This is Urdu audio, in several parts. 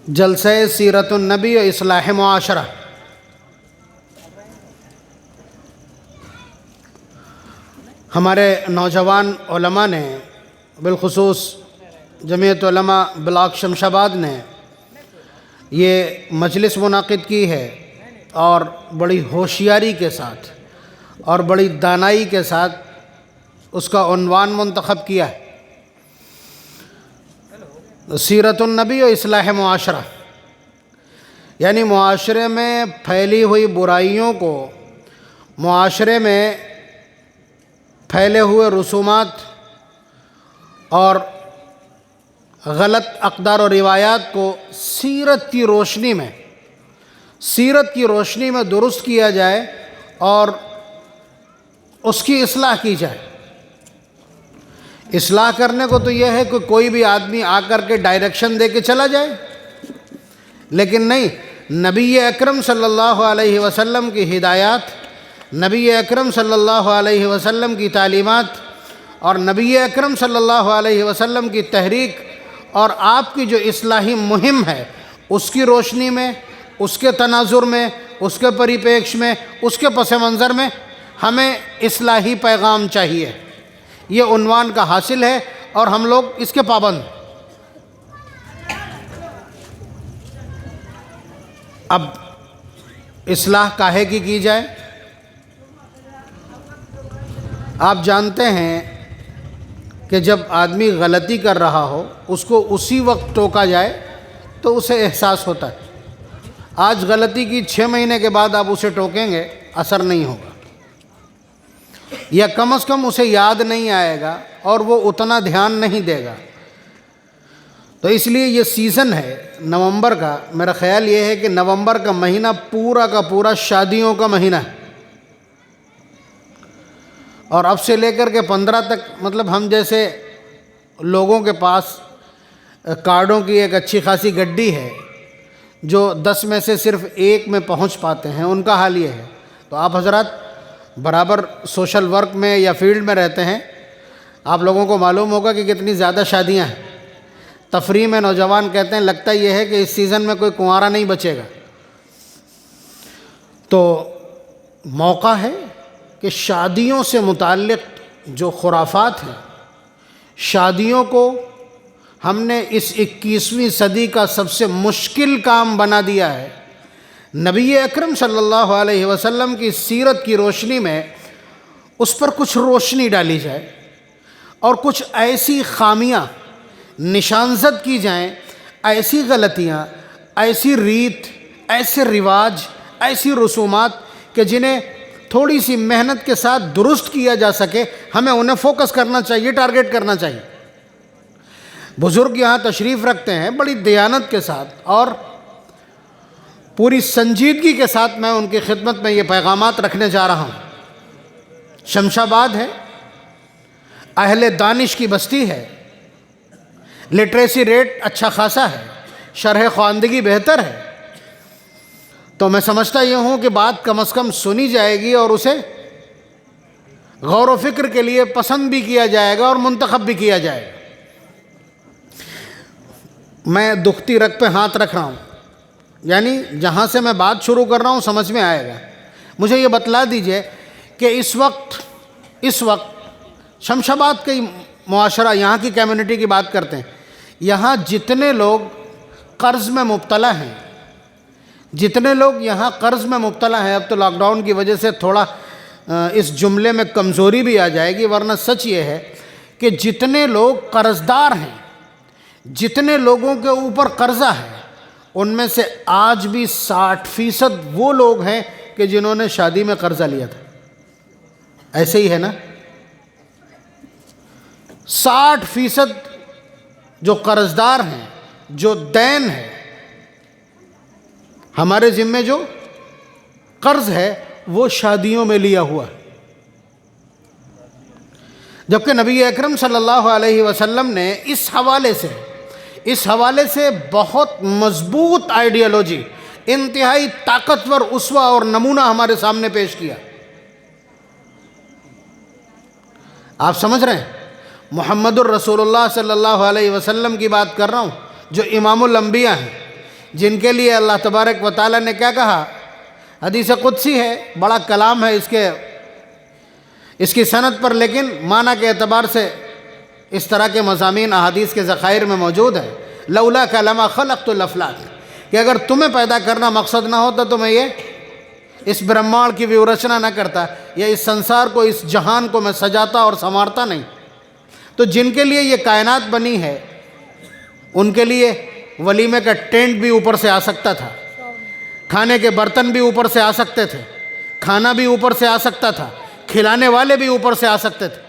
جلسہ سیرت النبی و اصلاح معاشرہ۔ ہمارے نوجوان علماء نے، بالخصوص جمعیت علماء بلاک شمشاباد نے یہ مجلس منعقد کی ہے اور بڑی ہوشیاری کے ساتھ اور بڑی دانائی کے ساتھ اس کا عنوان منتخب کیا ہے، سیرت النبی و اصلاح معاشرہ، یعنی معاشرے میں پھیلی ہوئی برائیوں کو، معاشرے میں پھیلے ہوئے رسومات اور غلط اقدار و روایات کو سیرت کی روشنی میں درست کیا جائے اور اس کی اصلاح کی جائے۔ اصلاح کرنے کو تو یہ ہے کہ کوئی بھی آدمی آ کر کے ڈائریکشن دے کے چلا جائے، لیکن نہیں، نبی اکرم صلی اللہ علیہ وسلم کی ہدایات، نبی اکرم صلی اللہ علیہ وسلم کی تعلیمات اور نبی اکرم صلی اللہ علیہ وسلم کی تحریک اور آپ کی جو اصلاحی مہم ہے، اس کی روشنی میں، اس کے تناظر میں، اس کے پریپیکش میں، اس کے پس منظر میں ہمیں اصلاحی پیغام چاہیے۔ یہ عنوان کا حاصل ہے اور ہم لوگ اس کے پابند ہیں۔ اب اصلاح کاہے کی جائے؟ آپ جانتے ہیں کہ جب آدمی غلطی کر رہا ہو، اس کو اسی وقت ٹوکا جائے تو اسے احساس ہوتا ہے۔ آج غلطی کی 6 مہینے کے بعد آپ اسے ٹوکیں گے، اثر نہیں ہوگا، یا کم از کم اسے یاد نہیں آئے گا اور وہ اتنا دھیان نہیں دے گا۔ تو اس لیے یہ سیزن ہے نومبر کا، میرا خیال یہ ہے کہ نومبر کا مہینہ پورا کا پورا شادیوں کا مہینہ ہے، اور اب سے لے کر کے 15 تک، مطلب ہم جیسے لوگوں کے پاس کارڈوں کی ایک اچھی خاصی گڈی ہے، جو 10 میں سے صرف 1 میں پہنچ پاتے ہیں، ان کا حال یہ ہے۔ تو آپ حضرات برابر سوشل ورک میں یا فیلڈ میں رہتے ہیں، آپ لوگوں کو معلوم ہوگا کہ کتنی زیادہ شادیاں ہیں۔ تفریح میں نوجوان کہتے ہیں لگتا یہ ہے کہ اس سیزن میں کوئی کنوارا نہیں بچے گا۔ تو موقع ہے کہ شادیوں سے متعلق جو خرافات ہیں، شادیوں کو ہم نے اس 21ویں صدی کا سب سے مشکل کام بنا دیا ہے۔ نبی اکرم صلی اللہ علیہ وسلم کی سیرت کی روشنی میں اس پر کچھ روشنی ڈالی جائے اور کچھ ایسی خامیاں نشانزد کی جائیں، ایسی غلطیاں، ایسی ریت، ایسے رواج، ایسی رسومات کہ جنہیں تھوڑی سی محنت کے ساتھ درست کیا جا سکے۔ ہمیں انہیں فوکس کرنا چاہیے، ٹارگٹ کرنا چاہیے۔ بزرگ یہاں تشریف رکھتے ہیں بڑی دیانت کے ساتھ اور پوری سنجیدگی کے ساتھ، میں ان کی خدمت میں یہ پیغامات رکھنے جا رہا ہوں۔ شمشاباد ہے، اہل دانش کی بستی ہے، لٹریسی ریٹ اچھا خاصا ہے، شرح خواندگی بہتر ہے، تو میں سمجھتا یہ ہوں کہ بات کم از کم سنی جائے گی اور اسے غور و فکر کے لیے پسند بھی کیا جائے گا اور منتخب بھی کیا جائے گا۔ میں دکھتی رگ پہ ہاتھ رکھ رہا ہوں، یعنی جہاں سے میں بات شروع کر رہا ہوں سمجھ میں آئے گا۔ مجھے یہ بتلا دیجئے کہ اس وقت شمشاباد کا معاشرہ، یہاں کی کمیونٹی کی بات کرتے ہیں، یہاں جتنے لوگ قرض میں مبتلا ہیں، جتنے لوگ یہاں قرض میں مبتلا ہیں، اب تو لاک ڈاؤن کی وجہ سے تھوڑا اس جملے میں کمزوری بھی آ جائے گی، ورنہ سچ یہ ہے کہ جتنے لوگ قرض دار ہیں، جتنے لوگوں کے اوپر قرضہ ہے، ان میں سے آج بھی 60% وہ لوگ ہیں کہ جنہوں نے شادی میں قرضہ لیا تھا۔ ایسے ہی ہے نا؟ 60% جو قرض دار ہیں، جو دین ہے، ہمارے ذمے جو قرض ہے، وہ شادیوں میں لیا ہوا ہے۔ جبکہ نبی اکرم صلی اللہ علیہ وسلم نے اس حوالے سے بہت مضبوط آئیڈیالوجی، انتہائی طاقتور اسوہ اور نمونہ ہمارے سامنے پیش کیا۔ آپ سمجھ رہے ہیں؟ محمد الرسول اللہ صلی اللہ علیہ وسلم کی بات کر رہا ہوں، جو امام الانبیاء ہیں، جن کے لیے اللہ تبارک و تعالیٰ نے کیا کہا؟ حدیث قدسی ہے، بڑا کلام ہے اس کی سند پر، لیکن معنی کے اعتبار سے اس طرح کے مضامین احادیث کے ذخائر میں موجود ہے۔ لولا لما خلقت الافلاک، کہ اگر تمہیں پیدا کرنا مقصد نہ ہوتا تو میں اس برہمانڈ کی ویورچنا نہ کرتا، یا اس سنسار کو، اس جہان کو میں سجاتا اور سنوارتا نہیں۔ تو جن کے لیے یہ کائنات بنی ہے ان کے لیے ولیمے کا ٹینٹ بھی اوپر سے آ سکتا تھا، کھانے کے برتن بھی اوپر سے آ سکتے تھے، کھانا بھی اوپر سے آ سکتا تھا، کھلانے والے بھی اوپر سے آ سکتے تھے۔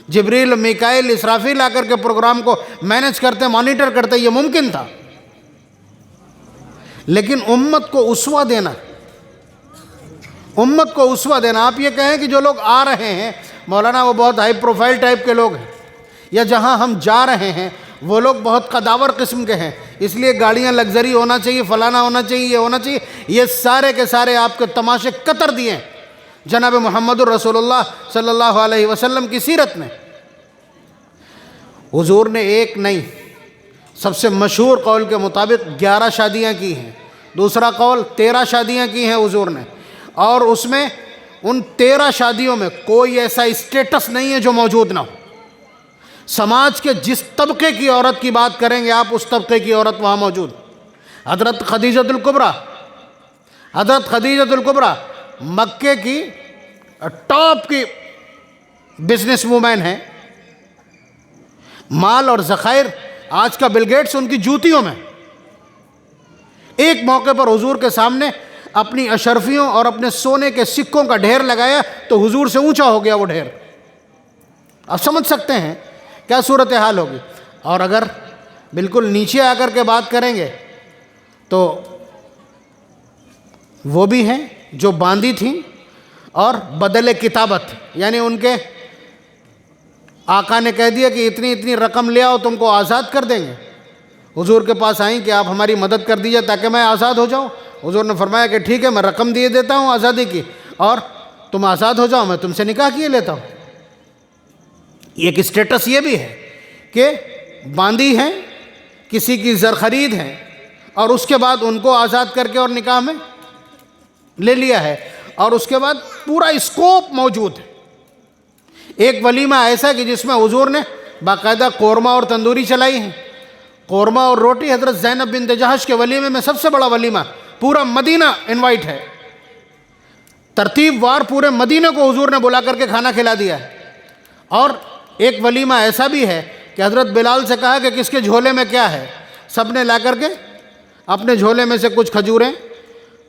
جبریل، میکائیل، اسرافیل آ کر کے پروگرام کو مینیج کرتے، مانیٹر کرتے، یہ ممکن تھا۔ لیکن امت کو اسوہ دینا، آپ یہ کہیں کہ جو لوگ آ رہے ہیں مولانا وہ بہت ہائی پروفائل ٹائپ کے لوگ ہیں، یا جہاں ہم جا رہے ہیں وہ لوگ بہت قداور قسم کے ہیں، اس لیے گاڑیاں لگژری ہونا چاہیے، فلانا ہونا چاہیے، یہ ہونا چاہیے، یہ سارے کے سارے آپ کے تماشے قطر دیے ہیں جناب محمد الرسول اللہ صلی اللہ علیہ وسلم کی سیرت میں۔ حضور نے ایک نہیں، سب سے مشہور قول کے مطابق 11 شادیاں کی ہیں، دوسرا قول 13 شادیاں کی ہیں حضور نے، اور اس میں ان 13 شادیوں میں کوئی ایسا اسٹیٹس نہیں ہے جو موجود نہ ہو۔ سماج کے جس طبقے کی عورت کی بات کریں گے آپ، اس طبقے کی عورت وہاں موجود۔ حضرت خدیجۃ الکبریٰ مکے کی ٹاپ کی بزنس وومین ہیں، مال اور ذخائر آج کا بل گیٹس ان کی جوتیوں میں۔ ایک موقع پر حضور کے سامنے اپنی اشرفیوں اور اپنے سونے کے سکوں کا ڈھیر لگایا تو حضور سے اونچا ہو گیا وہ ڈھیر۔ آپ سمجھ سکتے ہیں کیا صورتحال ہوگی۔ اور اگر بالکل نیچے آ کر کے بات کریں گے تو وہ بھی ہیں جو باندھی تھیں اور بدل کتابت، یعنی ان کے آقا نے کہہ دیا کہ اتنی اتنی رقم لے آؤ تم کو آزاد کر دیں گے۔ حضور کے پاس آئیں کہ آپ ہماری مدد کر دیجئے تاکہ میں آزاد ہو جاؤں۔ حضور نے فرمایا کہ ٹھیک ہے، میں رقم دیے دیتا ہوں آزادی کی، اور تم آزاد ہو جاؤ، میں تم سے نکاح کیے لیتا ہوں۔ ایک اسٹیٹس یہ بھی ہے کہ باندھی ہیں، کسی کی زر خرید ہے، اور اس کے بعد ان کو آزاد کر کے اور نکاح میں لے لیا ہے، اور اس کے بعد پورا اسکوپ موجود ہے۔ ایک ولیمہ ایسا کہ جس میں حضور نے باقاعدہ قورمہ اور تندوری چلائی ہیں، قورمہ اور روٹی۔ حضرت زینب بنت جہش کے ولیمے میں سب سے بڑا ولیمہ، پورا مدینہ انوائٹ ہے، ترتیب وار پورے مدینہ کو حضور نے بلا کر کے کھانا کھلا دیا ہے۔ اور ایک ولیمہ ایسا بھی ہے کہ حضرت بلال سے کہا کہ کس کے جھولے میں کیا ہے، سب نے لا کر کے اپنے جھولے میں سے کچھ کھجوریں،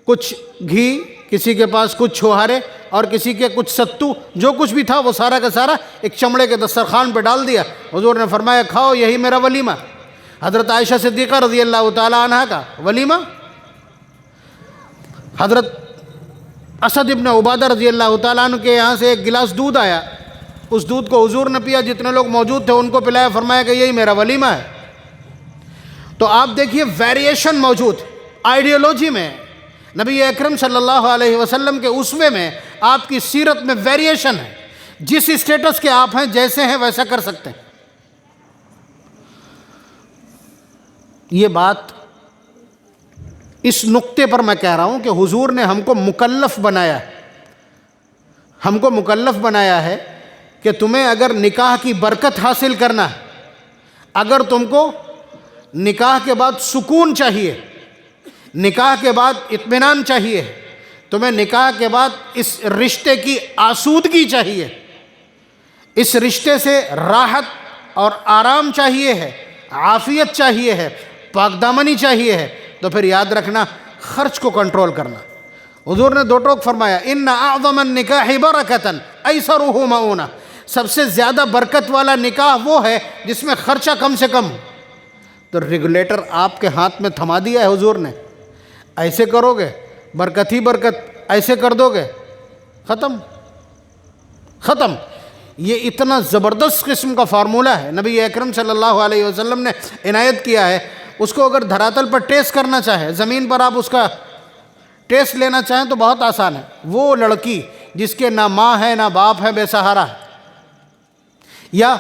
کچھ گھی، کسی کے پاس کچھ چھوہارے اور کسی کے کچھ ستو، جو کچھ بھی تھا وہ سارا کا سارا ایک چمڑے کے دسترخوان پہ ڈال دیا۔ حضور نے فرمایا کھاؤ، یہی میرا ولیمہ۔ حضرت عائشہ صدیقہ رضی اللہ تعالی عنہ کا ولیمہ، حضرت اسد ابن عبادہ رضی اللہ تعالیٰ عنہ کے یہاں سے ایک گلاس دودھ آیا، اس دودھ کو حضور نے پیا، جتنے لوگ موجود تھے ان کو پلایا، فرمایا کہ یہی میرا ولیمہ ہے۔ تو آپ دیکھیے ویریشن موجود آئیڈیالوجی میں، نبی اکرم صلی اللہ علیہ وسلم کے اسوے میں، آپ کی سیرت میں ویریشن ہے۔ جس اسٹیٹس کے آپ ہیں، جیسے ہیں ویسا کر سکتے ہیں۔ یہ بات اس نقطے پر میں کہہ رہا ہوں کہ حضور نے ہم کو مکلف بنایا ہے، ہم کو مکلف بنایا ہے کہ تمہیں اگر نکاح کی برکت حاصل کرنا ہے، اگر تم کو نکاح کے بعد سکون چاہیے، نکاح کے بعد اطمینان چاہیے، تمہیں نکاح کے بعد اس رشتے کی آسودگی چاہیے، اس رشتے سے راحت اور آرام چاہیے ہے، عافیت چاہیے ہے، پاک دامنی چاہیے ہے، تو پھر یاد رکھنا خرچ کو کنٹرول کرنا۔ حضور نے دو ٹوک فرمایا، ان اعظم النکاح برکۃ ایسرہ مؤونہ، سب سے زیادہ برکت والا نکاح وہ ہے جس میں خرچہ کم سے کم۔ تو ریگولیٹر آپ کے ہاتھ میں تھما دیا ہے حضور نے، ایسے کرو گے برکت ہی برکت، ایسے کر دو گے ختم۔ یہ اتنا زبردست قسم کا فارمولہ ہے، نبی اکرم صلی اللہ علیہ وسلم نے عنایت کیا ہے۔ اس کو اگر دھراتل پر ٹیسٹ کرنا چاہے، زمین پر آپ اس کا ٹیسٹ لینا چاہیں تو بہت آسان ہے۔ وہ لڑکی جس کے نہ ماں ہے نہ باپ ہے، بے سہارا ہے، یا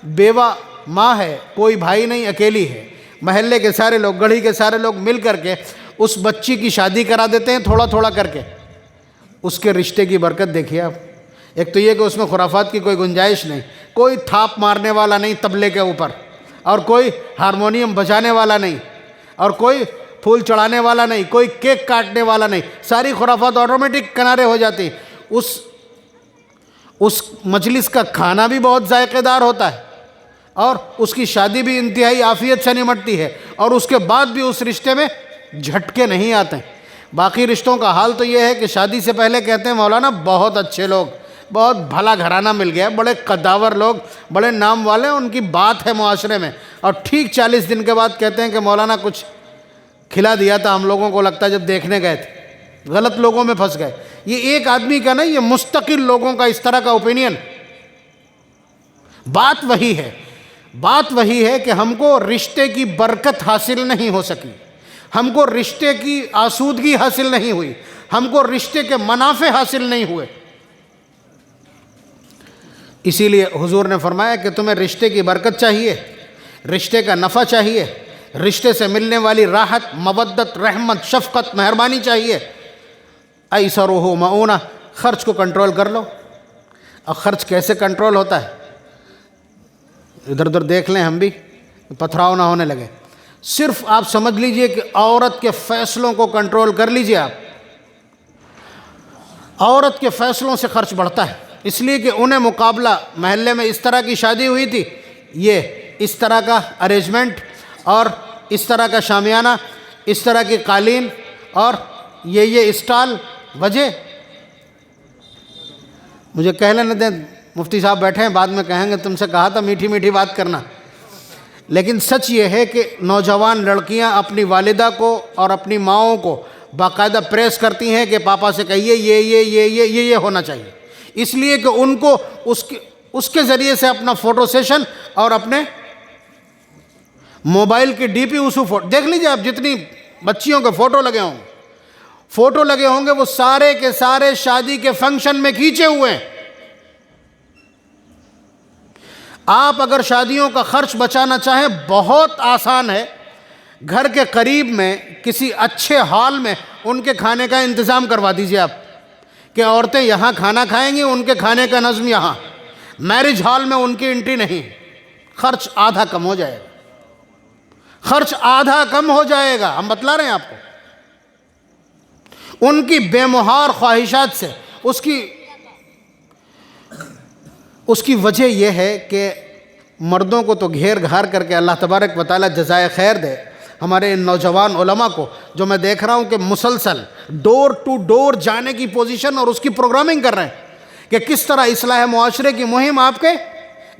بیوہ ماں ہے، کوئی بھائی نہیں، اکیلی ہے، محلے کے سارے لوگ، گڑھی کے سارے لوگ مل کر کے اس بچی کی شادی کرا دیتے ہیں تھوڑا تھوڑا کر کے۔ اس کے رشتے کی برکت دیکھیے آپ۔ ایک تو یہ کہ اس میں خرافات کی کوئی گنجائش نہیں، کوئی تھاپ مارنے والا نہیں تبلے کے اوپر، اور کوئی ہارمونیم بجانے والا نہیں، اور کوئی پھول چڑھانے والا نہیں، کوئی کیک کاٹنے والا نہیں، ساری خرافات آٹومیٹک کنارے ہو جاتی۔ اس مجلس کا کھانا بھی بہت ذائقہ دار ہوتا ہے، اور اس کی شادی بھی انتہائی عافیت سے نمٹتی ہے، اور اس کے بعد بھی اس رشتے میں جھٹکے نہیں آتے ہیں۔ باقی رشتوں کا حال تو یہ ہے کہ شادی سے پہلے کہتے ہیں مولانا بہت اچھے لوگ، بہت بھلا گھرانہ مل گیا، بڑے قداور لوگ، بڑے نام والے، ان کی بات ہے معاشرے میں، اور ٹھیک 40 دن کے بعد کہتے ہیں کہ مولانا کچھ کھلا دیا تھا ہم لوگوں کو لگتا ہے جب دیکھنے گئے تھے، غلط لوگوں میں پھنس گئے۔ یہ ایک آدمی کا نہیں، یہ مستقل لوگوں کا اس طرح کا اوپینین۔ بات وہی ہے کہ ہم کو رشتے کی برکت حاصل نہیں ہو سکی، ہم کو رشتے کی آسودگی حاصل نہیں ہوئی، ہم کو رشتے کے منافع حاصل نہیں ہوئے۔ اسی لیے حضور نے فرمایا کہ تمہیں رشتے کی برکت چاہیے، رشتے کا نفع چاہیے، رشتے سے ملنے والی راحت، مودت، رحمت، شفقت، مہربانی چاہیے۔ ایسرہ معونہ، خرچ کو کنٹرول کر لو۔ اب خرچ کیسے کنٹرول ہوتا ہے؟ ادھر ادھر دیکھ لیں ہم بھی، پتھراؤ نہ ہونے لگے۔ صرف آپ سمجھ لیجئے کہ عورت کے فیصلوں کو کنٹرول کر لیجئے آپ۔ عورت کے فیصلوں سے خرچ بڑھتا ہے، اس لیے کہ انہیں مقابلہ، محلے میں اس طرح کی شادی ہوئی تھی، یہ اس طرح کا ارینجمنٹ، اور اس طرح کا شامیانہ، اس طرح کی قالین، اور یہ اسٹال۔ وجہ مجھے کہہ لینے دیں، مفتی صاحب بیٹھے ہیں، بعد میں کہیں گے تم سے کہا تھا میٹھی میٹھی بات کرنا۔ لیکن سچ یہ ہے کہ نوجوان لڑکیاں اپنی والدہ کو اور اپنی ماؤں کو باقاعدہ پریس کرتی ہیں کہ پاپا سے کہیے یہ ہونا چاہیے، اس لیے کہ ان کو اس کے ذریعے سے اپنا فوٹو سیشن اور اپنے موبائل کی ڈی پی ایسو فوٹو دیکھ لیجیے آپ، جتنی بچیوں کے فوٹو لگے ہوں گے وہ سارے کے سارے شادی کے فنکشن میں کھینچے ہوئے ہیں۔ آپ اگر شادیوں کا خرچ بچانا چاہیں بہت آسان ہے، گھر کے قریب میں کسی اچھے ہال میں ان کے کھانے کا انتظام کروا دیجئے آپ، کہ عورتیں یہاں کھانا کھائیں گی، ان کے کھانے کا نظم یہاں، میرج ہال میں ان کی انٹری نہیں۔ خرچ آدھا کم ہو جائے گا، خرچ آدھا کم ہو جائے گا، ہم بتلا رہے ہیں آپ کو۔ ان کی بے مہار خواہشات سے، اس کی وجہ یہ ہے کہ مردوں کو تو گھیر گھار کر کے اللہ تبارک و تعالیٰ جزائے خیر دے، ہمارے ان نوجوان علماء کو جو میں دیکھ رہا ہوں کہ مسلسل ڈور ٹو ڈور جانے کی پوزیشن اور اس کی پروگرامنگ کر رہے ہیں کہ کس طرح اصلاح معاشرے کی مہم آپ کے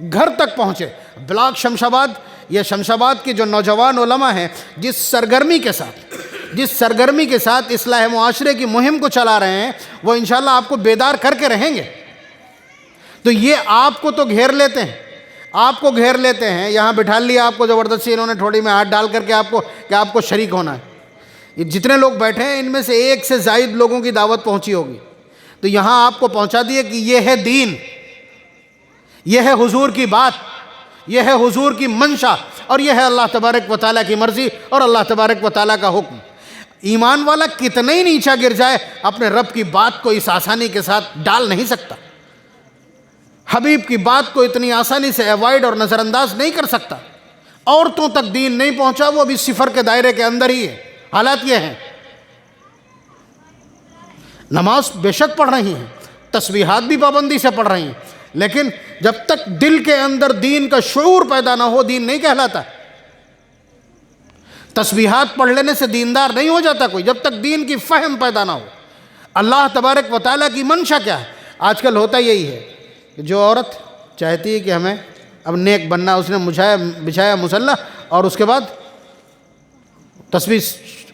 گھر تک پہنچے۔ بلاک شمشاباد، یہ شمشاباد کے جو نوجوان علماء ہیں، جس سرگرمی کے ساتھ اصلاح معاشرے کی مہم کو چلا رہے ہیں، وہ انشاءاللہ آپ کو بیدار کر کے رہیں گے۔ تو یہ آپ کو تو گھیر لیتے ہیں، یہاں بٹھا لیا آپ کو زبردستی انہوں نے تھوڑی میں ہاتھ ڈال کر کے آپ کو شریک ہونا ہے۔ یہ جتنے لوگ بیٹھے ہیں ان میں سے ایک سے زائد لوگوں کی دعوت پہنچی ہوگی، تو یہاں آپ کو پہنچا دیے کہ یہ ہے دین، یہ ہے حضور کی بات، یہ ہے حضور کی منشا، اور یہ ہے اللہ تبارک و تعالیٰ کی مرضی اور اللہ تبارک و تعالیٰ کا حکم۔ ایمان والا کتنا ہی نیچا گر جائے، اپنے رب کی بات کو اس آسانی کے ساتھ ڈال نہیں سکتا، حبیب کی بات کو اتنی آسانی سے ایوائڈ اور نظر انداز نہیں کر سکتا۔ عورتوں تک دین نہیں پہنچا، وہ بھی صفر کے دائرے کے اندر ہی ہے۔ حالات یہ ہیں، نماز بے شک پڑھ رہی ہیں، تسبیحات بھی پابندی سے پڑھ رہی ہیں، لیکن جب تک دل کے اندر دین کا شعور پیدا نہ ہو، دین نہیں کہلاتا۔ تسبیحات پڑھ لینے سے دیندار نہیں ہو جاتا کوئی، جب تک دین کی فہم پیدا نہ ہو۔ اللہ تبارک و تعالیٰ کی منشا کیا ہے؟ آج کل ہوتا یہی ہے کہ جو عورت چاہتی ہے کہ ہمیں اب نیک بننا، اس نے بچھایا مصلی اور اس کے بعد تسبیح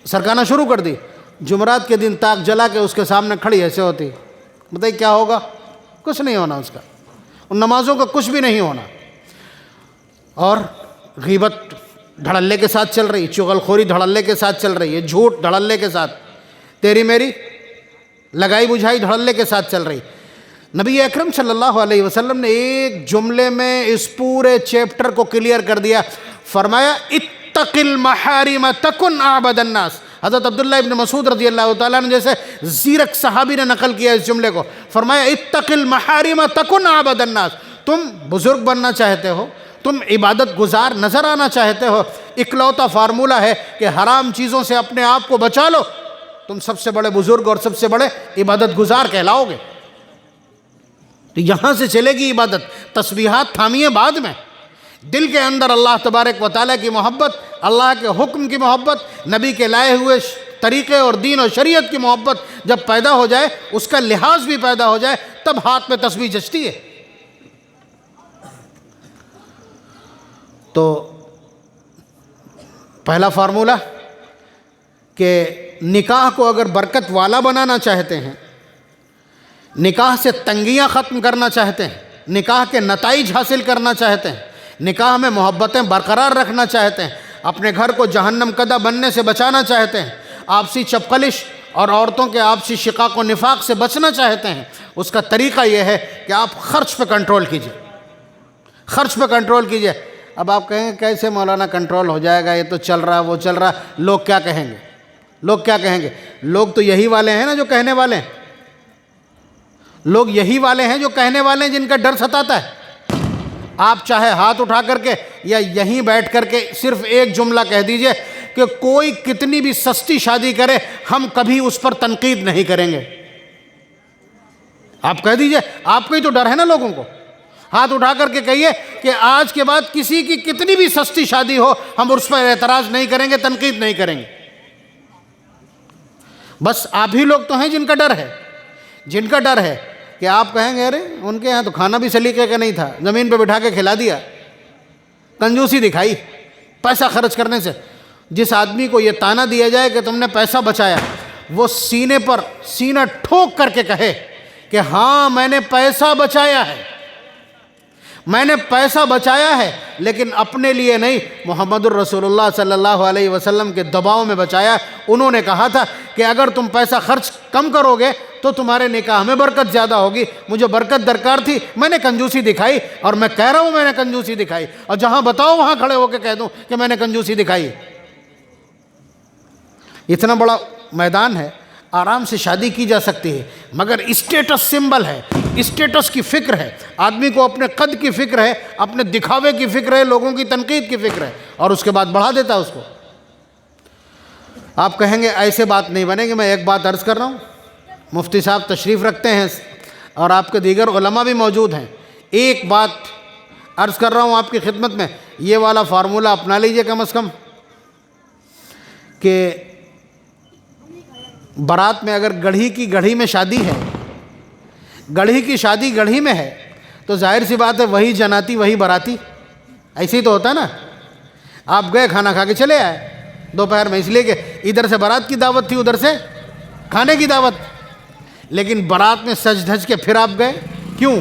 سرکانا شروع کر دی، جمعرات کے دن تاک جلا کے اس کے سامنے کھڑی ایسے ہوتی، بتائیے کیا ہوگا؟ کچھ نہیں ہونا اس کا، ان نمازوں کا کچھ بھی نہیں ہونا۔ اور غیبت دھڑلے کے ساتھ چل رہی، چغل خوری دھڑلے کے ساتھ چل رہی ہے، جھوٹ دھڑلے کے ساتھ، تیری میری لگائی بجھائی دھڑلے کے ساتھ چل رہی۔ نبی اکرم صلی اللہ علیہ وسلم نے ایک جملے میں اس پورے چیپٹر کو کلیئر کر دیا، فرمایا اتق المحارم تکن اعبد الناس. حضرت عبداللہ ابن مسعود رضی اللہ تعالیٰ عنہ جیسے زیرک صحابی نے نقل کیا اس جملے کو. فرمایا اتق المحارم تکن اعبد الناس. تم بزرگ بننا چاہتے ہو, تم عبادت گزار نظر آنا چاہتے ہو, اکلوتا فارمولہ ہے کہ حرام چیزوں سے اپنے آپ کو بچا لو, تم سب سے بڑے بزرگ اور سب سے بڑے عبادت گزار کہلاؤ گے. تو یہاں سے چلے گی عبادت. تسبیحات تھامیے بعد میں, دل کے اندر اللہ تبارک و تعالیٰ کی محبت, اللہ کے حکم کی محبت, نبی کے لائے ہوئے طریقے اور دین اور شریعت کی محبت جب پیدا ہو جائے, اس کا لحاظ بھی پیدا ہو جائے, تب ہاتھ میں تسبیح جچتی ہے. تو پہلا فارمولہ کہ نکاح کو اگر برکت والا بنانا چاہتے ہیں, نکاح سے تنگیاں ختم کرنا چاہتے ہیں, نکاح کے نتائج حاصل کرنا چاہتے ہیں, نکاح میں محبتیں برقرار رکھنا چاہتے ہیں, اپنے گھر کو جہنم کدہ بننے سے بچانا چاہتے ہیں, آپسی چپقلش اور عورتوں کے آپسی شقاق و نفاق سے بچنا چاہتے ہیں, اس کا طریقہ یہ ہے کہ آپ خرچ پہ کنٹرول کیجئے. خرچ پہ کنٹرول کیجئے. اب آپ کہیں گے کیسے مولانا کنٹرول ہو جائے گا, یہ تو چل رہا وہ چل رہا, لوگ کیا کہیں گے, لوگ کیا کہیں گے. لوگ تو یہی والے ہیں نا جو کہنے والے ہیں, لوگ یہی والے ہیں جو کہنے والے ہیں جن کا ڈر ستاتا ہے. آپ چاہے ہاتھ اٹھا کر کے یا یہیں بیٹھ کر کے صرف ایک جملہ کہہ دیجئے کہ کوئی کتنی بھی سستی شادی کرے ہم کبھی اس پر تنقید نہیں کریں گے. آپ کہہ دیجئے, آپ کو ہی تو ڈر ہے نا لوگوں کو. ہاتھ اٹھا کر کے کہیے کہ آج کے بعد کسی کی کتنی بھی سستی شادی ہو ہم اس پر اعتراض نہیں کریں گے, تنقید نہیں کریں گے. بس آپ ہی لوگ تو ہیں جن کا ڈر ہے, جن کا ڈر ہے کہ آپ کہیں گے ارے ان کے یہاں تو کھانا بھی سلیقے کا نہیں تھا, زمین پہ بٹھا کے کھلا دیا, کنجوسی دکھائی پیسہ خرچ کرنے سے. جس آدمی کو یہ طعنہ دیا جائے کہ تم نے پیسہ بچایا, وہ سینے پر سینہ ٹھوک کر کے کہے کہ ہاں میں نے پیسہ بچایا ہے, میں نے پیسہ بچایا ہے, لیکن اپنے لیے نہیں, محمد الرسول اللہ صلی اللہ علیہ وسلم کے دباؤ میں بچایا. انہوں نے کہا تھا کہ اگر تم پیسہ خرچ کم کرو گے تو تمہارے نکاح میں برکت زیادہ ہوگی. مجھے برکت درکار تھی, میں نے کنجوسی دکھائی, اور میں کہہ رہا ہوں میں نے کنجوسی دکھائی, اور جہاں بتاؤ وہاں کھڑے ہو کے کہہ دوں کہ میں نے کنجوسی دکھائی. اتنا بڑا میدان ہے, آرام سے شادی کی جا سکتی ہے, مگر اسٹیٹس سمبل ہے, اسٹیٹس کی فکر ہے, آدمی کو اپنے قد کی فکر ہے, اپنے دکھاوے کی فکر ہے, لوگوں کی تنقید کی فکر ہے, اور اس کے بعد بڑھا دیتا ہے اس کو. آپ کہیں گے ایسے بات نہیں بنے گی. میں ایک بات عرض کر رہا ہوں, مفتی صاحب تشریف رکھتے ہیں اور آپ کے دیگر علماء بھی موجود ہیں. ایک بات عرض کر رہا ہوں آپ کی خدمت میں, یہ والا فارمولہ اپنا لیجئے کم از کم کہ بارات میں اگر گڑھی کی گڑھی میں شادی ہے, گڑھی کی شادی گڑھی میں ہے, تو ظاہر سی بات ہے وہی جناتی وہی باراتی. ایسے ہی تو ہوتا ہے نا. آپ گئے کھانا کھا کے چلے آئے دوپہر میں, اس لیے کہ ادھر سے بارات کی دعوت تھی ادھر سے کھانے کی دعوت, لیکن بارات میں سج دھج کے پھر آپ گئے کیوں؟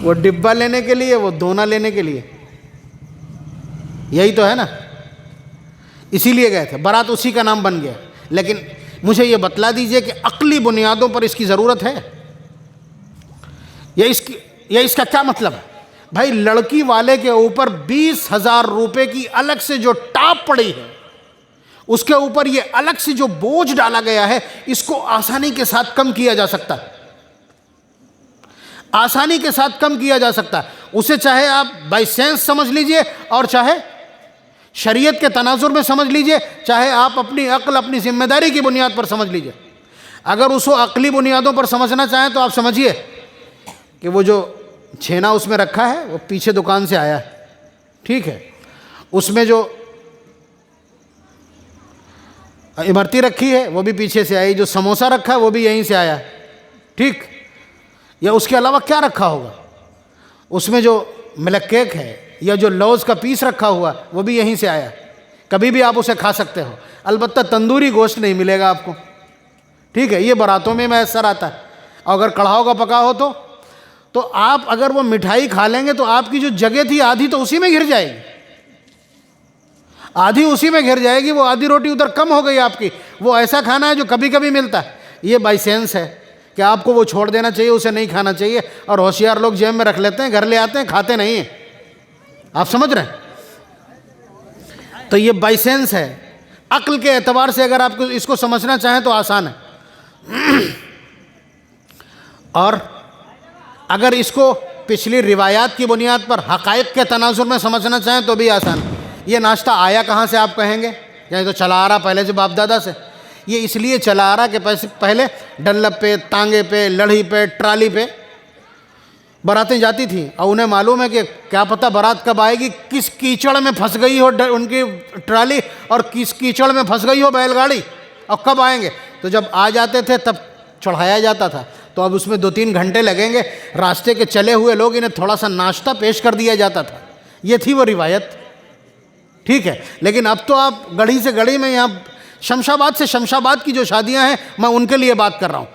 وہ ڈبہ لینے کے لیے, وہ دونا لینے کے لیے. یہی تو ہے نا, اسی لیے گئے تھے, بارات اسی کا نام بن گیا. لیکن مجھے یہ بتلا دیجئے کہ عقلی بنیادوں پر اس کی ضرورت ہے یا اس کا کیا مطلب ہے؟ بھائی لڑکی والے کے اوپر 20,000 روپے کی الگ سے جو ٹاپ پڑی ہے, اس کے اوپر یہ الگ سے جو بوجھ ڈالا گیا ہے, اس کو آسانی کے ساتھ کم کیا جا سکتا ہے, آسانی کے ساتھ کم کیا جا سکتا ہے. اسے چاہے آپ بائی سینس سمجھ لیجئے اور چاہے شریعت کے تناظر میں سمجھ لیجئے, چاہے آپ اپنی عقل اپنی ذمہ داری کی بنیاد پر سمجھ لیجئے. اگر اس کو عقلی بنیادوں پر سمجھنا چاہیں تو آپ سمجھیے کہ وہ جو چھینا اس میں رکھا ہے وہ پیچھے دکان سے آیا ہے, ٹھیک ہے. اس میں جو امرتی رکھی ہے وہ بھی پیچھے سے آئی, جو سموسہ رکھا ہے وہ بھی یہیں سے آیا, ٹھیک. یا اس کے علاوہ کیا رکھا ہوگا, اس میں جو ملک کیک ہے یا جو لوز کا پیس رکھا ہوا وہ بھی یہیں سے آیا. کبھی بھی آپ اسے کھا سکتے ہو, البتہ تندوری گوشت نہیں ملے گا آپ کو, ٹھیک ہے. یہ باراتوں میں میسر آتا ہے. اور اگر کڑھاؤ کا پکا ہو تو آپ اگر وہ مٹھائی کھا لیں گے تو آپ کی جو جگہ تھی آدھی تو اسی میں گھر جائے گی, آدھی اسی میں گھر جائے گی. وہ آدھی روٹی ادھر کم ہو گئی آپ کی. وہ ایسا کھانا ہے جو کبھی کبھی ملتا ہے. یہ بائی سینس ہے کہ آپ کو وہ چھوڑ دینا چاہیے, اسے نہیں کھانا چاہیے. اور ہوشیار لوگ جیب میں رکھ لیتے ہیں, گھر لے آتے ہیں, کھاتے نہیں ہیں. آپ سمجھ رہے ہیں؟ تو یہ بائی سینس ہے، عقل کے اعتبار سے اگر آپ کو اس کو سمجھنا چاہیں تو آسان ہے، اور اگر اس کو پچھلی روایات کی بنیاد پر حقائق کے تناظر میں سمجھنا چاہیں تو بھی آسان ہے۔ یہ ناشتہ آیا کہاں سے آپ کہیں گے؟ یعنی تو چلا آ رہا پہلے سے باپ دادا سے۔ یہ اس لیے چلا آ رہا کہ پہلے ڈنلپ پہ، تانگے پہ، لڑھی پہ، ٹرالی پہ باراتیں جاتی تھیں، اور انہیں معلوم ہے کہ کیا پتہ بارات کب آئے گی، کس کیچڑ میں پھنس گئی ہو ان کی ٹرالی اور کس کیچڑ میں پھنس گئی ہو بیل گاڑی، اور کب آئیں گے۔ تو جب آ جاتے تھے تب چڑھایا جاتا تھا، تو اب اس میں 2-3 گھنٹے لگیں گے، راستے کے چلے ہوئے لوگ انہیں تھوڑا سا ناشتہ پیش کر دیا جاتا تھا۔ یہ تھی وہ روایت، ٹھیک ہے۔ لیکن اب تو آپ گڑھی سے گڑھی میں، یہاں شمشاباد سے شمشاباد کی جو شادیاں ہیں میں ان کے لیے بات کر رہا ہوں۔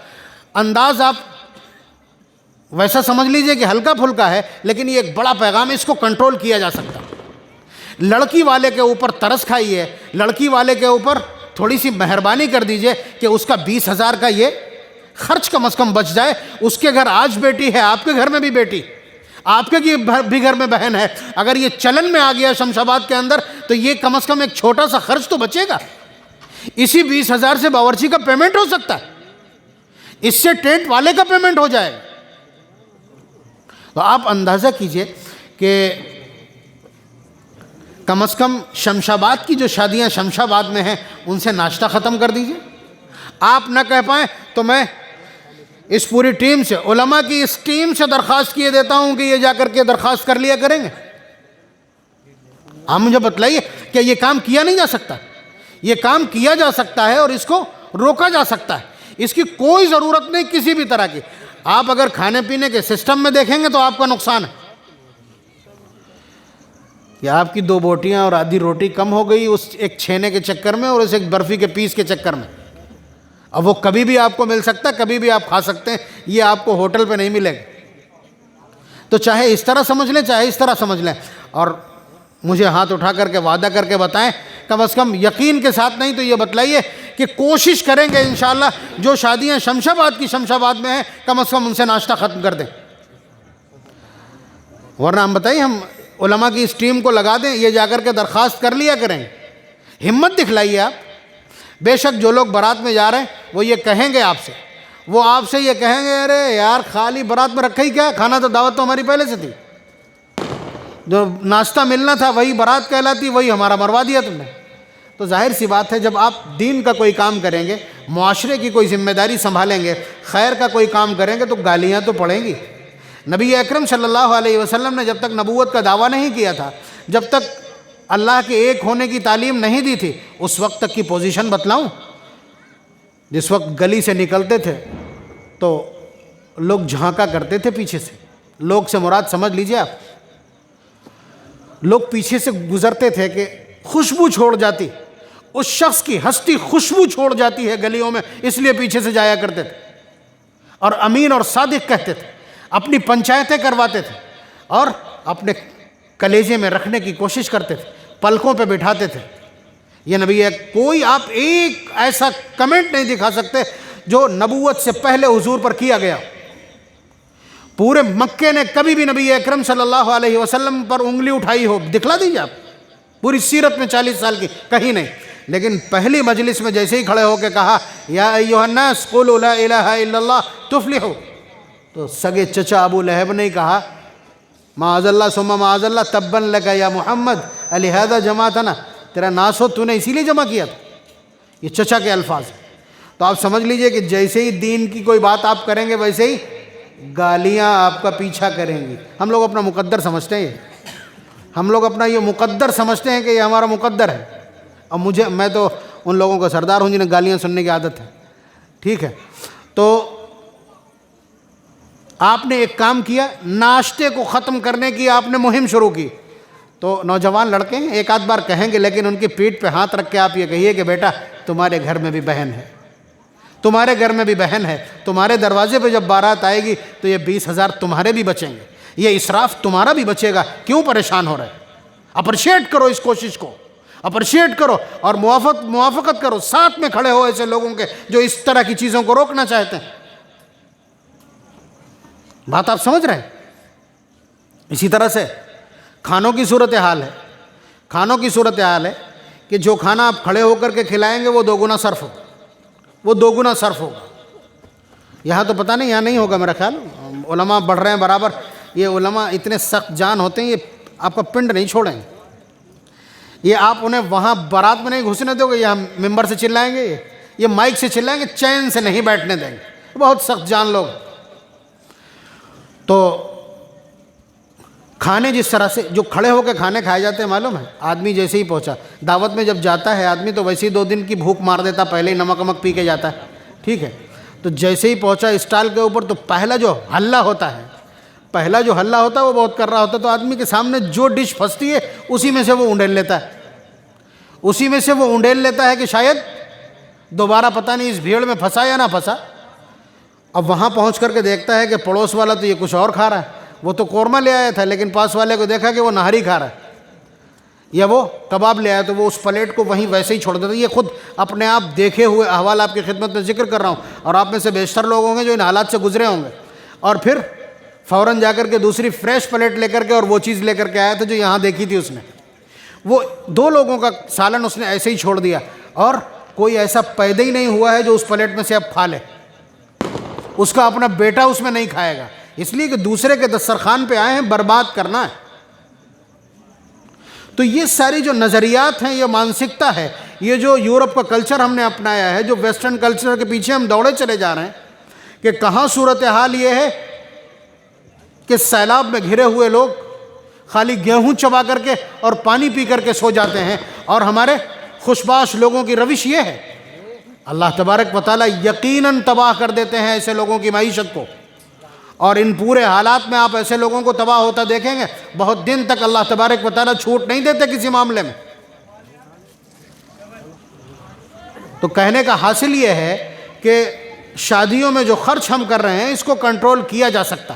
انداز آپ ویسا سمجھ لیجئے کہ ہلکا پھلکا ہے، لیکن یہ ایک بڑا پیغام ہے، اس کو کنٹرول کیا جا سکتا۔ لڑکی والے کے اوپر ترس کھائیے، لڑکی والے کے اوپر تھوڑی سی مہربانی کر دیجئے کہ اس کا 20,000 کا یہ خرچ کم از کم بچ جائے۔ اس کے گھر آج بیٹی ہے، آپ کے گھر میں بھی بیٹی، آپ کے بھی گھر میں بہن ہے۔ اگر یہ چلن میں آ گیا شمشاباد کے اندر تو یہ کم از کم ایک چھوٹا سا خرچ تو بچے گا۔ اسی 20,000 سے باورچی کا پیمنٹ ہو سکتا ہے، اس سے ٹینٹ والے کا پیمنٹ ہو جائے گا۔ تو آپ اندازہ کیجئے کہ کم از کم شمشاباد کی جو شادیاں شمشاباد میں ہیں ان سے ناشتہ ختم کر دیجئے۔ آپ نہ کہہ پائیں تو میں اس پوری ٹیم سے، علماء کی اس ٹیم سے درخواست کیے دیتا ہوں کہ یہ جا کر کے درخواست کر لیا کریں گے۔ آپ مجھے بتلائیے کہ یہ کام کیا نہیں جا سکتا؟ یہ کام کیا جا سکتا ہے اور اس کو روکا جا سکتا ہے، اس کی کوئی ضرورت نہیں کسی بھی طرح کی۔ آپ اگر کھانے پینے کے سسٹم میں دیکھیں گے تو آپ کا نقصان ہے کہ آپ کی 2 بوٹیاں اور آدھی روٹی کم ہو گئی اس ایک چھینے کے چکر میں اور اس ایک برفی کے پیس کے چکر میں۔ اب وہ کبھی بھی آپ کو مل سکتا ہے، کبھی بھی آپ کھا سکتے ہیں، یہ آپ کو ہوٹل پہ نہیں ملے گا۔ تو چاہے اس طرح سمجھ لیں چاہے اس طرح سمجھ لیں، اور مجھے ہاتھ اٹھا کر کے وعدہ کر کے بتائیں، کم از کم یقین کے ساتھ نہیں تو یہ بتلائیے کہ کوشش کریں گے انشاءاللہ جو شادیاں شمشاباد کی شمشاباد میں ہیں کم از کم ان سے ناشتہ ختم کر دیں۔ ورنہ ہم بتائیے، ہم علماء کی اس ٹیم کو لگا دیں، یہ جا کر کے درخواست کر لیا کریں، ہمت دکھلائیے آپ۔ بے شک جو لوگ بارات میں جا رہے ہیں وہ یہ کہیں گے آپ سے، وہ آپ سے یہ کہیں گے ارے یار خالی بارات میں رکھا ہی کیا، کھانا تو دعوت تو ہماری پہلے سے تھی، جو ناشتہ ملنا تھا وہی بارات کہلاتی، وہی ہمارا مروا دیا تم نے۔ تو ظاہر سی بات ہے جب آپ دین کا کوئی کام کریں گے، معاشرے کی کوئی ذمہ داری سنبھالیں گے، خیر کا کوئی کام کریں گے تو گالیاں تو پڑیں گی۔ نبی اکرم صلی اللہ علیہ وسلم نے جب تک نبوت کا دعویٰ نہیں کیا تھا، جب تک اللہ کے ایک ہونے کی تعلیم نہیں دی تھی، اس وقت تک کی پوزیشن بتلاؤں؟ جس وقت گلی سے نکلتے تھے تو لوگ جھانکا کرتے تھے پیچھے سے، لوگ سے مراد سمجھ لیجئے آپ، لوگ پیچھے سے گزرتے تھے کہ خوشبو چھوڑ جاتی، اس شخص کی ہستی خوشبو چھوڑ جاتی ہے گلیوں میں، اس لیے پیچھے سے جایا کرتے تھے، اور امین اور صادق کہتے تھے، اپنی پنچایتیں کرواتے تھے، اور اپنے کلیجے میں رکھنے کی کوشش کرتے تھے، پلکوں پہ بٹھاتے تھے۔ یہ نبی ہے، کوئی آپ ایک ایسا کمنٹ نہیں دکھا سکتے جو نبوت سے پہلے حضور پر کیا گیا۔ پورے مکے نے کبھی بھی نبی اکرم صلی اللہ علیہ وسلم پر انگلی اٹھائی ہو دکھلا دیجیے آپ، پوری سیرت میں 40 سال کی کہیں نہیں۔ لیکن پہلی مجلس میں جیسے ہی کھڑے ہو کے کہا یا ایھا الناس قولوا لا الہ الا اللہ تفلحوا، تو سگے چچا ابو لہب نے کہا معاذ اللہ ثم معاذ اللہ تبا لک یا محمد لہذا جمعتنا، تیرا ناس ہو تو نے اسی لیے جمع کیا تھا۔ یہ چچا کے الفاظ ہیں۔ تو آپ سمجھ لیجئے کہ جیسے ہی دین کی کوئی بات آپ کریں گے ویسے ہی گالیاں آپ کا پیچھا کریں گی۔ ہم لوگ اپنا مقدر سمجھتے ہیں، ہم لوگ اپنا یہ مقدر سمجھتے ہیں کہ یہ ہمارا مقدر ہے، اور میں تو ان لوگوں کا سردار ہوں جنہیں گالیاں سننے کی عادت ہے، ٹھیک ہے۔ تو آپ نے ایک کام کیا، ناشتے کو ختم کرنے کی آپ نے مہم شروع کی۔ تو نوجوان لڑکے ہیں، ایک آدھ بار کہیں گے، لیکن ان کی پیٹھ پہ ہاتھ رکھ کے آپ یہ کہیے کہ بیٹا تمہارے گھر میں بھی بہن ہے، تمہارے گھر میں بھی بہن ہے، تمہارے دروازے پہ جب بارات آئے گی تو یہ 20,000 تمہارے بھی بچیں گے، یہ اسراف تمہارا بھی بچے گا، کیوں پریشان ہو رہے؟ اپریشیٹ کرو اس کوشش کو، اپریشیٹ کرو اور موافقت کرو، ساتھ میں کھڑے ہو ایسے لوگوں کے جو اس طرح کی چیزوں کو روکنا چاہتے ہیں۔ بات آپ سمجھ رہے ہیں؟ اسی طرح سے کھانوں کی صورتحال ہے، کھانوں کی صورتحال ہے کہ جو کھانا آپ کھڑے ہو کر کے کھلائیں گے وہ 2 گنا صرف ہوگا، وہ 2 گنا صرف ہوگا۔ یہاں تو پتہ نہیں، یہاں نہیں ہوگا میرا خیال، علماء بڑھ رہے ہیں برابر، یہ علماء اتنے سخت جان ہوتے ہیں، یہ آپ کا پنڈ نہیں چھوڑیں گے، یہ آپ انہیں وہاں بارات میں نہیں گھسنے دو گے، یہاں ممبر سے چلائیں گے، یہ مائک سے چلائیں گے، چین سے نہیں بیٹھنے دیں گے، بہت سخت جان لوگ۔ تو کھانے جس طرح سے جو کھڑے ہو کے کھانے کھائے جاتے ہیں معلوم ہے، آدمی جیسے ہی پہنچا دعوت میں جب جاتا ہے آدمی تو ویسے ہی 2 دن کی بھوک مار دیتا، پہلے ہی نمک ومک پی کے جاتا ہے، ٹھیک ہے، تو جیسے ہی پہنچا اسٹال کے اوپر تو پہلا جو حلہ ہوتا ہے وہ بہت کر رہا ہوتا ہے، تو آدمی کے سامنے جو ڈش پھنستی ہے اسی میں سے وہ اونڈیل لیتا ہے کہ شاید دوبارہ پتہ نہیں اس بھیڑ میں پھنسا یا نہ پھنسا۔ اب وہاں پہنچ کر کے دیکھتا ہے کہ پڑوس والا تو یہ کچھ اور کھا رہا ہے، وہ تو قورمہ لے آیا تھا لیکن پاس والے کو دیکھا کہ وہ نہاری کھا رہا ہے، یا وہ کباب لے آیا تو وہ اس پلیٹ کو وہیں ویسے ہی چھوڑ دیتا۔ یہ خود اپنے آپ دیکھے ہوئے احوال آپ کی خدمت میں ذکر کر رہا ہوں، اور آپ میں سے بیشتر لوگ ہوں گے جو ان حالات سے گزرے ہوں گے، اور پھر فوراً جا کر کے دوسری فریش پلیٹ لے کر کے اور وہ چیز لے کر کے آیا تھا جو یہاں دیکھی تھی اس نے، وہ 2 لوگوں کا سالن اس نے ایسے ہی چھوڑ دیا، اور کوئی ایسا پیدا ہی نہیں ہوا ہے جو اس پلیٹ میں سے اب کھا لے، اس کا اپنا بیٹا اس میں نہیں کھائے گا، اس لیے کہ دوسرے کے دسترخوان پہ آئے ہیں برباد کرنا ہے۔ تو یہ ساری جو نظریات ہیں، یہ مانسکتا ہے، یہ جو یورپ کا کلچر ہم نے اپنایا ہے، جو ویسٹرن کلچر کے پیچھے ہم دوڑے چلے جا رہے ہیں، کہ کہاں صورتحال یہ ہے کہ سیلاب میں گھرے ہوئے لوگ خالی گیہوں چبا کر کے اور پانی پی کر کے سو جاتے ہیں، اور ہمارے خوشباش لوگوں کی روش یہ ہے، اللہ تبارک و تعالیٰ یقیناً تباہ کر دیتے ہیں ایسے لوگوں کی معیشت کو، اور ان پورے حالات میں آپ ایسے لوگوں کو تباہ ہوتا دیکھیں گے، بہت دن تک اللہ تبارک و تعالیٰ چھوٹ نہیں دیتے کسی معاملے میں۔ تو کہنے کا حاصل یہ ہے کہ شادیوں میں جو خرچ ہم کر رہے ہیں اس کو کنٹرول کیا جا سکتا۔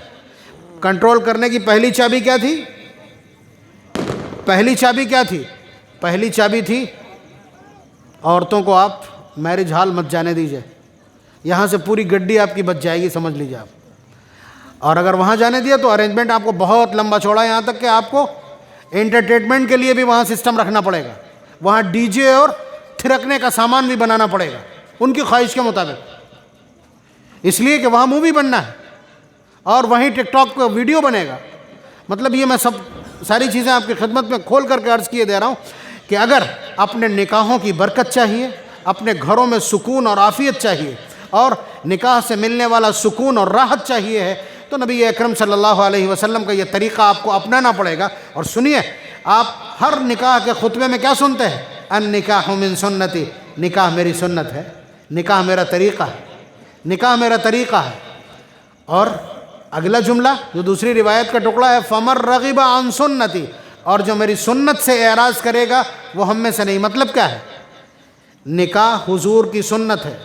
کنٹرول کرنے کی پہلی چابی کیا تھی؟ پہلی چابی تھی عورتوں کو آپ میرج ہال مت جانے دیجئے، یہاں سے پوری گڈی آپ کی بچ جائے گی، سمجھ لیجئے آپ، اور اگر وہاں جانے دیا تو ارینجمنٹ آپ کو بہت لمبا چوڑا، یہاں تک کہ آپ کو انٹرٹینمنٹ کے لیے بھی وہاں سسٹم رکھنا پڑے گا، وہاں ڈی جے اور تھرکنے کا سامان بھی بنانا پڑے گا ان کی خواہش کے مطابق، اس لیے کہ وہاں مووی بننا ہے اور وہیں ٹک ٹاک پہ ویڈیو بنے گا۔ مطلب یہ میں ساری چیزیں آپ کی خدمت میں کھول کر کے عرض کیے دے رہا ہوں کہ اگر اپنے نکاحوں کی برکت چاہیے، اپنے گھروں میں سکون اور عافیت چاہیے، اور نکاح سے ملنے والا سکون اور راحت چاہیے ہے، تو نبی اکرم صلی اللہ علیہ وسلم کا یہ طریقہ آپ کو اپنانا پڑے گا۔ اور سنیے، آپ ہر نکاح کے خطبے میں کیا سنتے ہیں؟ النکاح من سنتی، نکاح میری سنت ہے، نکاح میرا طریقہ ہے۔ اور اگلا جملہ جو دوسری روایت کا ٹکڑا ہے، فمن رغب عن سنتی، اور جو میری سنت سے اعراض کرے گا وہ ہم میں سے نہیں۔ مطلب کیا ہے؟ نکاح حضور کی سنت ہے،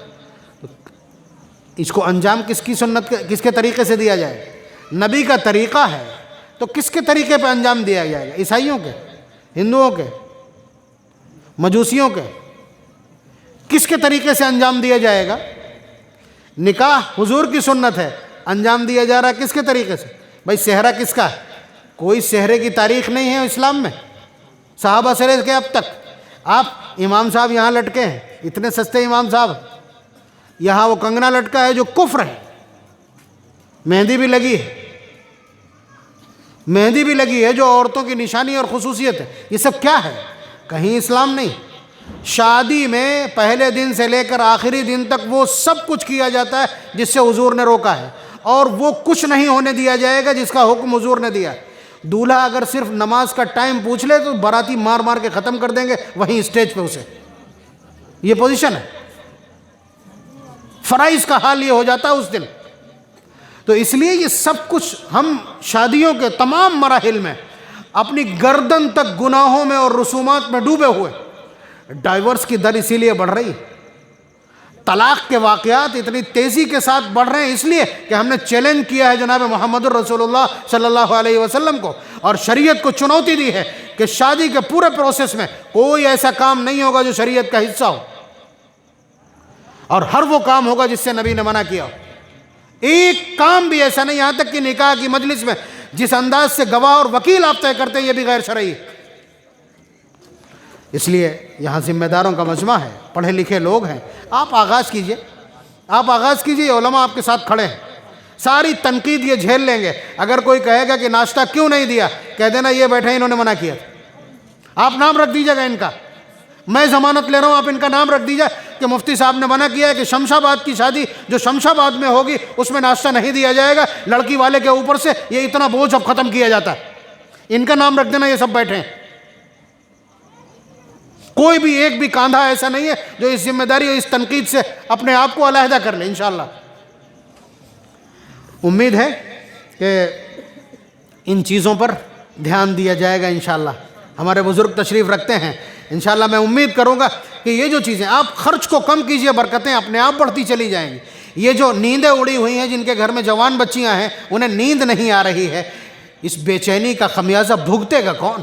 اس کو انجام کس کے طریقے سے دیا جائے؟ نبی کا طریقہ ہے، تو کس کے طریقے پہ انجام دیا جائے گا؟ عیسائیوں کے، ہندوؤں کے، مجوسیوں کے؟ کس کے طریقے سے انجام دیا جائے گا؟ نکاح حضور کی سنت ہے، انجام دیا جا رہا ہے کس کے طریقے سے؟ بھائی صحرا کس کا ہے؟ کوئی صحرے کی تاریخ نہیں ہے اسلام میں، صحابہ سے لے کے اب تک۔ آپ امام صاحب یہاں لٹکے ہیں، اتنے سستے امام صاحب، یہاں وہ کنگنا لٹکا ہے جو کفر ہے، مہندی بھی لگی ہے جو عورتوں کی نشانی اور خصوصیت ہے، یہ سب کیا ہے؟ کہیں اسلام نہیں۔ شادی میں پہلے دن سے لے کر آخری دن تک وہ سب کچھ کیا جاتا ہے جس سے حضور نے روکا ہے، اور وہ کچھ نہیں ہونے دیا جائے گا جس کا حکم حضور نے دیا ہے۔ دولہا اگر صرف نماز کا ٹائم پوچھ لے تو باراتی مار مار کے ختم کر دیں گے وہیں اسٹیج پہ اسے، یہ پوزیشن ہے۔ فرائض کا حال یہ ہو جاتا ہے اس دن۔ تو اس لیے یہ سب کچھ ہم شادیوں کے تمام مراحل میں اپنی گردن تک گناہوں میں اور رسومات میں ڈوبے ہوئے۔ ڈائیورس کی در اسی لیے بڑھ رہی، طلاق کے واقعات اتنی تیزی کے ساتھ بڑھ رہے ہیں اس لیے کہ ہم نے چیلنج کیا ہے جناب محمد الرسول اللہ صلی اللہ علیہ وسلم کو، اور شریعت کو چنوتی دی ہے کہ شادی کے پورے پروسیس میں کوئی ایسا کام نہیں ہوگا جو شریعت کا حصہ ہو، اور ہر وہ کام ہوگا جس سے نبی نے منع کیا ہو۔ ایک کام بھی ایسا نہیں، یہاں تک کہ نکاح کی مجلس میں جس انداز سے گواہ اور وکیل آپ طے کرتے ہیں یہ بھی غیر شرعی ہے۔ اس لیے یہاں ذمہ داروں کا مجمع ہے، پڑھے لکھے لوگ ہیں، آپ آغاز کیجئے، علماء آپ کے ساتھ کھڑے ہیں، ساری تنقید یہ جھیل لیں گے۔ اگر کوئی کہے گا کہ ناشتہ کیوں نہیں دیا، کہہ دینا یہ بیٹھے انہوں نے منع کیا تھا، آپ نام رکھ دیجیے گا ان کا، میں ضمانت لے رہا ہوں، آپ ان کا نام رکھ دیجیے کہ مفتی صاحب نے منع کیا ہے کہ شمشاباد کی شادی جو شمشاباد میں ہوگی اس میں ناشتہ نہیں دیا جائے گا، لڑکی والے کے اوپر سے یہ اتنا بوجھ اب ختم کیا جاتا ہے، ان کا نام رکھ دینا، یہ سب بیٹھے ہیں۔ کوئی بھی ایک بھی کاندھا ایسا نہیں ہے جو اس ذمہ داری اور اس تنقید سے اپنے آپ کو علیحدہ کر لے انشاءاللہ۔ امید ہے کہ ان چیزوں پر دھیان دیا جائے گا انشاءاللہ۔ ہمارے بزرگ تشریف رکھتے ہیں انشاءاللہ، میں امید کروں گا کہ یہ جو چیزیں، آپ خرچ کو کم کیجئے، برکتیں اپنے آپ بڑھتی چلی جائیں گی۔ یہ جو نیندیں اڑی ہوئی ہیں، جن کے گھر میں جوان بچیاں ہیں انہیں نیند نہیں آ رہی ہے، اس بے چینی کا خمیازہ بھگتے گا کون؟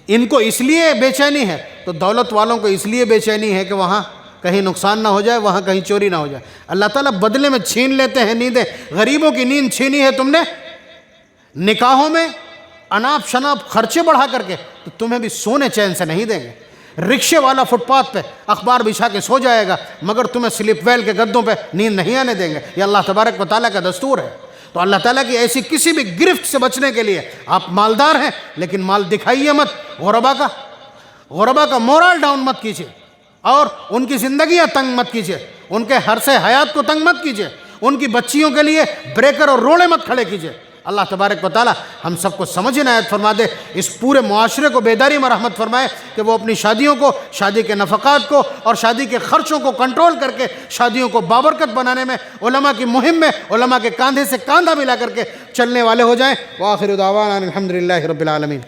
ان کو اس لیے بے چینی ہے تو دولت والوں کو اس لیے بے چینی ہے کہ وہاں کہیں نقصان نہ ہو جائے، وہاں کہیں چوری نہ ہو جائے۔ اللہ تعالیٰ بدلے میں چھین لیتے ہیں نیندیں۔ غریبوں کی نیند چھینی ہے تم نے نکاحوں میں اناپ شناپ خرچے بڑھا کر کے، تو تمہیں بھی سونے چین سے نہیں دیں گے۔ رکشے والا فٹ پاتھ پہ اخبار بچھا کے سو جائے گا، مگر تمہیں سلپ ویل کے گدوں پہ نیند نہیں آنے دیں گے۔ یہ اللہ تبارک و تعالیٰ کا دستور ہے۔ تو اللہ تعالیٰ کی ایسی کسی بھی گرفت سے بچنے کے لیے، آپ مالدار ہیں لیکن مال دکھائیے مت، غربا کا مورال ڈاؤن مت کیجیے، اور ان کی زندگیاں تنگ مت کیجیے، ان کے حرث حیات کو تنگ مت کیجیے، ان کی بچیوں کے لیے بریکر اور روڑے مت کھڑے کیجیے۔ اللہ تبارک و تعالی ہم سب کو سمجھ عنایت فرما دے، اس پورے معاشرے کو بیداری میں رحمت فرمائے کہ وہ اپنی شادیوں کو، شادی کے نفقات کو اور شادی کے خرچوں کو کنٹرول کر کے شادیوں کو بابرکت بنانے میں، علماء کی مہم میں، علماء کے کاندھے سے کاندھا ملا کر کے چلنے والے ہو جائیں۔ وآخر دعوانا الحمدللہ رب العالمین۔